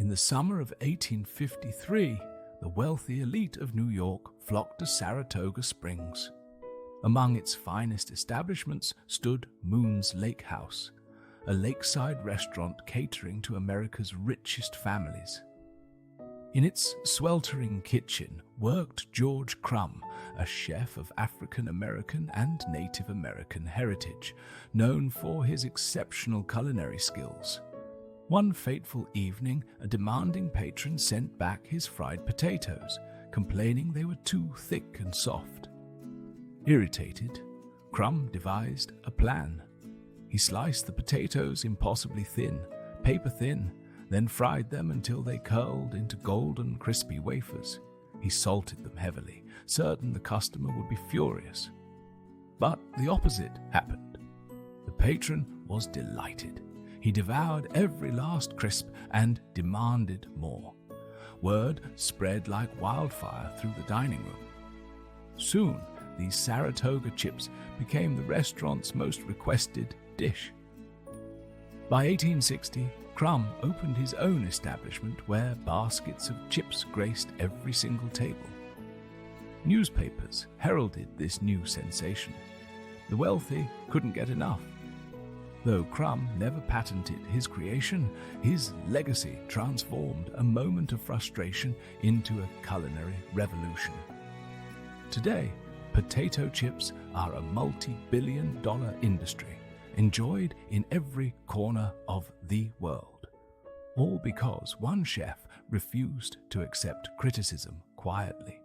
In the summer of 1853, the wealthy elite of New York flocked to Saratoga Springs. Among its finest establishments stood Moon's Lake House, a lakeside restaurant catering to America's richest families. In its sweltering kitchen worked George Crumb, a chef of African American and Native American heritage, known for his exceptional culinary skills. One fateful evening, a demanding patron sent back his fried potatoes, complaining they were too thick and soft. Irritated, Crumb devised a plan. He sliced the potatoes impossibly thin, paper thin, then fried them until they curled into golden, crispy wafers. He salted them heavily, certain the customer would be furious. But the opposite happened. The patron was delighted. He devoured every last crisp and demanded more. Word spread like wildfire through the dining room. Soon, these Saratoga chips became the restaurant's most requested dish. By 1860, Crumb opened his own establishment where baskets of chips graced every single table. Newspapers heralded this new sensation. The wealthy couldn't get enough. Though Crumb never patented his creation, his legacy transformed a moment of frustration into a culinary revolution. Today, potato chips are a multi-billion-dollar industry, enjoyed in every corner of the world. All because one chef refused to accept criticism quietly.